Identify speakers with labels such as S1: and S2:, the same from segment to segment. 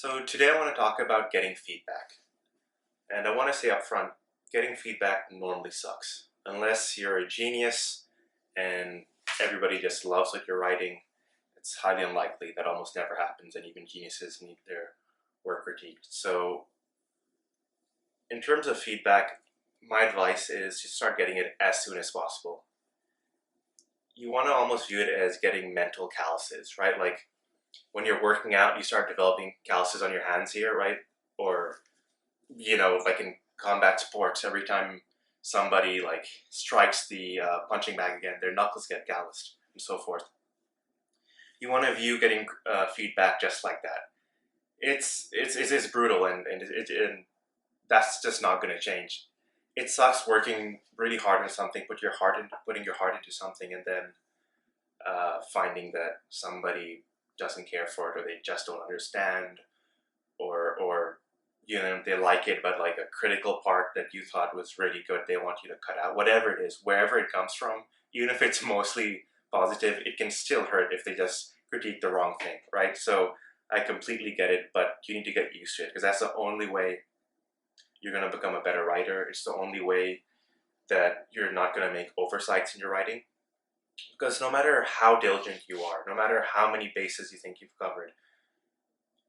S1: So today I want to talk about getting feedback. And I want to say up front, getting feedback normally sucks. Unless you're a genius and everybody just loves what you're writing, it's highly unlikely. That almost never happens, and even geniuses need their work critiqued. So in terms of feedback, my advice is just start getting it as soon as possible. You want to almost view it as getting mental calluses, right? Like when you're working out, you start developing calluses on your hands here, right? Or like in combat sports, every time somebody like strikes the punching bag again, their knuckles get calloused and so forth. You want to view getting feedback just like that. It's brutal, and that's just not going to change. It sucks working really hard on something, putting your heart into something, and then finding that somebody doesn't care for it, or they just don't understand, or they like it, but like a critical part that you thought was really good, they want you to cut out. Whatever it is, wherever it comes from, even if it's mostly positive, it can still hurt if they just critique the wrong thing, right? So I completely get it, but you need to get used to it because that's the only way you're going to become a better writer. It's the only way that you're not going to make oversights in your writing. Because no matter how diligent you are, no matter how many bases you think you've covered,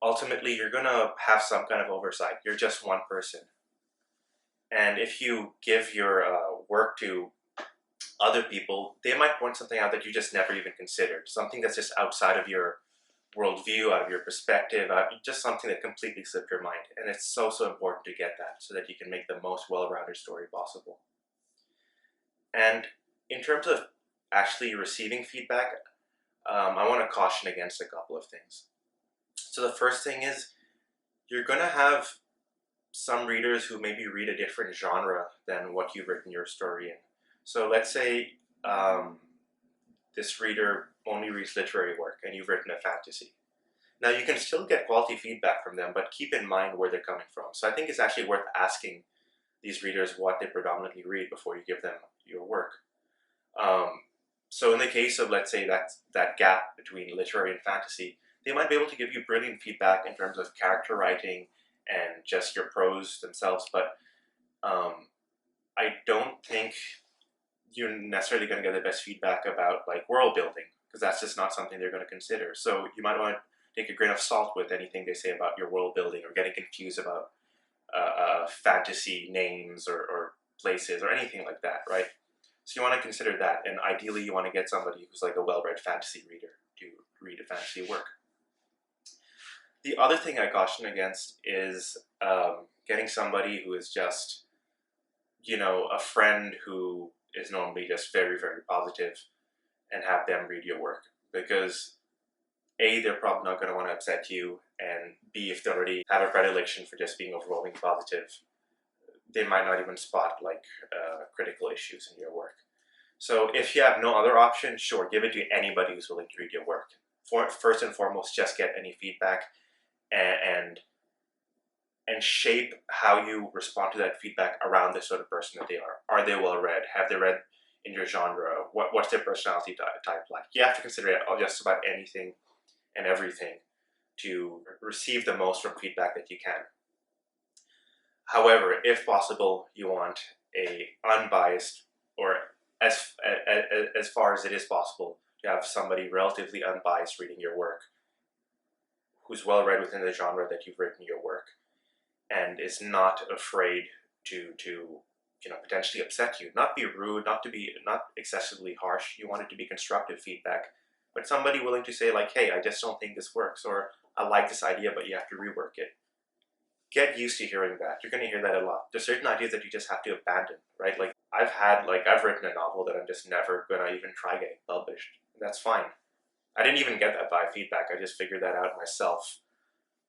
S1: ultimately you're going to have some kind of oversight. You're just one person. And if you give your work to other people, they might point something out that you just never even considered. Something that's just outside of your worldview, out of your perspective, just something that completely slipped your mind. And it's so, so important to get that so that you can make the most well-rounded story possible. And in terms of actually receiving feedback, I want to caution against a couple of things. So the first thing is you're going to have some readers who maybe read a different genre than what you've written your story in. So let's say this reader only reads literary work and you've written a fantasy. Now you can still get quality feedback from them, but keep in mind where they're coming from. So I think it's actually worth asking these readers what they predominantly read before you give them your work. So in the case of, let's say, that gap between literary and fantasy, they might be able to give you brilliant feedback in terms of character writing and just your prose themselves, but I don't think you're necessarily going to get the best feedback about like world building, because that's just not something they're going to consider. So you might want to take a grain of salt with anything they say about your world building, or getting confused about fantasy names or places or anything like that, right? So you want to consider that, and ideally you want to get somebody who's like a well-read fantasy reader to read a fantasy work. The other thing I caution against is getting somebody who is just, a friend who is normally just very, very positive, and have them read your work. Because A, they're probably not going to want to upset you, and B, if they already have a predilection for just being overwhelmingly positive, they might not even spot like critical issues in your work. So if you have no other option, sure, give it to anybody who's willing to read your work. First and foremost, just get any feedback and shape how you respond to that feedback around the sort of person that they are. Are they well read? Have they read in your genre? What's their personality type like? You have to consider it just about anything and everything to receive the most from feedback that you can. However, if possible, you want a unbiased, or as far as it is possible, to have somebody relatively unbiased reading your work, who's well read within the genre that you've written your work, and is not afraid to potentially upset you, not be rude, not excessively harsh. You want it to be constructive feedback, but somebody willing to say like, hey, I just don't think this works, or I like this idea, but you have to rework it. Get used to hearing that. You're going to hear that a lot. There's certain ideas that you just have to abandon, right? Like I've written a novel that I'm just never going to even try getting published. That's fine. I didn't even get that by feedback. I just figured that out myself.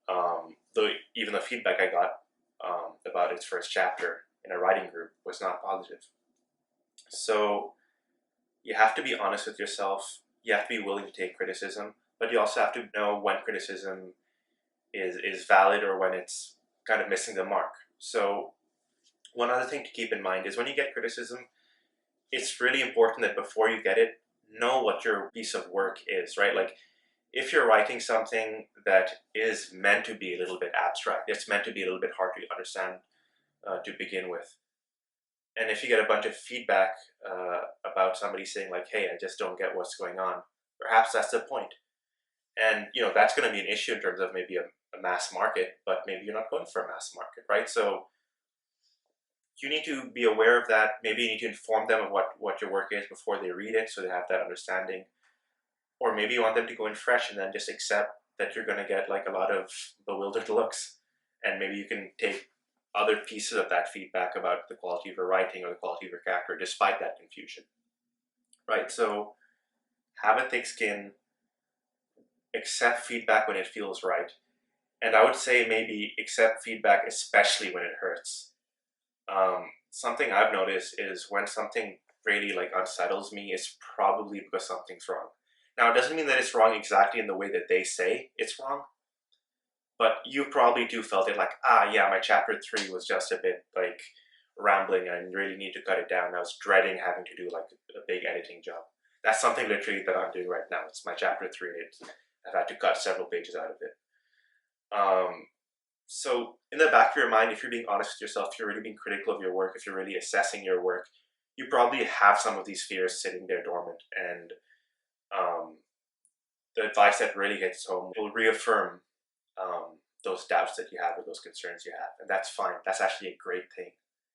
S1: Though even the feedback I got about its first chapter in a writing group was not positive. So you have to be honest with yourself. You have to be willing to take criticism, but you also have to know when criticism is valid or when it's kind of missing the mark. So one other thing to keep in mind is when you get criticism, it's really important that before you get it, know what your piece of work is, right? Like if you're writing something that is meant to be a little bit abstract, it's meant to be a little bit hard to understand to begin with. And if you get a bunch of feedback about somebody saying like, hey, I just don't get what's going on, perhaps that's the point. And that's going to be an issue in terms of maybe a mass market, but maybe you're not going for a mass market, right? So you need to be aware of that. Maybe you need to inform them of what your work is before they read it so they have that understanding. Or maybe you want them to go in fresh and then just accept that you're going to get like a lot of bewildered looks. And maybe you can take other pieces of that feedback about the quality of your writing or the quality of your character despite that confusion, right? So have a thick skin, accept feedback when it feels right. And I would say maybe accept feedback especially when it hurts. Something I've noticed is when something really like unsettles me, it's probably because something's wrong. Now, it doesn't mean that it's wrong exactly in the way that they say it's wrong, but you probably do felt it like, yeah, my chapter 3 was just a bit like rambling and I really need to cut it down. I was dreading having to do like a big editing job. That's something literally that I'm doing right now. It's my chapter 3. I've had to cut several pages out of it. So in the back of your mind, if you're being honest with yourself, if you're really being critical of your work, if you're really assessing your work, you probably have some of these fears sitting there dormant. And the advice that really hits home will reaffirm those doubts that you have or those concerns you have. And that's fine. That's actually a great thing.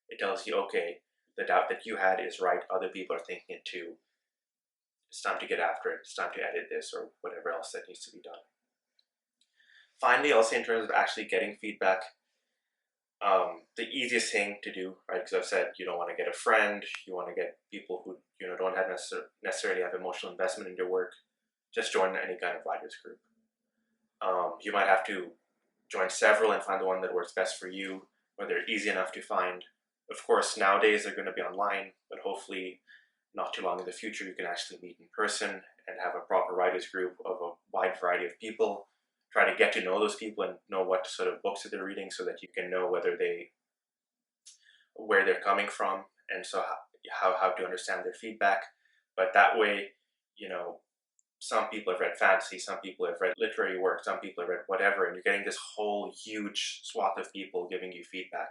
S1: It tells you, okay, the doubt that you had is right. Other people are thinking it too. It's time to get after it. It's time to edit this or whatever else that needs to be done. Finally, I'll say in terms of actually getting feedback, the easiest thing to do, right? Because I've said you don't want to get a friend, you want to get people who don't have necessarily have emotional investment in your work. Just join any kind of writers group. You might have to join several and find the one that works best for you, or they're easy enough to find. Of course, nowadays they're going to be online, but hopefully not too long in the future you can actually meet in person and have a proper writers group of a wide variety of people. Try to get to know those people and know what sort of books that they're reading so that you can know where they're coming from, and so how to understand their feedback. But that way, some people have read fantasy, some people have read literary work, some people have read whatever, and you're getting this whole huge swath of people giving you feedback.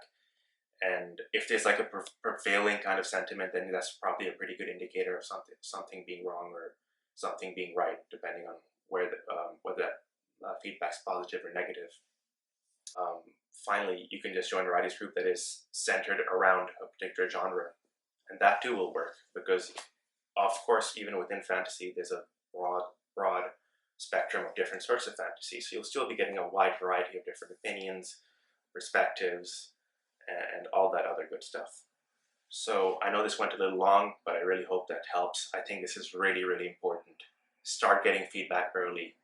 S1: And if there's like a prevailing kind of sentiment, then that's probably a pretty good indicator of something being wrong or something being right, depending on whether that feedback's positive or negative. Finally, you can just join a writers group that is centered around a particular genre, and that too will work because, of course, even within fantasy, there's a broad spectrum of different sorts of fantasy. So you'll still be getting a wide variety of different opinions, perspectives, and all that other good stuff. So I know this went a little long, but I really hope that helps. I think this is really, really important. Start getting feedback early.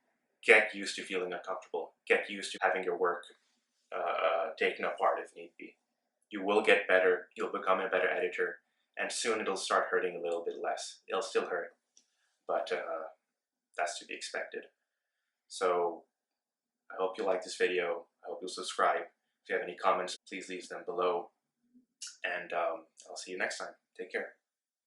S1: Get used to feeling uncomfortable. Get used to having your work taken apart if need be. You will get better. You'll become a better editor. And soon it'll start hurting a little bit less. It'll still hurt, but that's to be expected. So I hope you like this video. I hope you'll subscribe. If you have any comments, please leave them below. And I'll see you next time. Take care.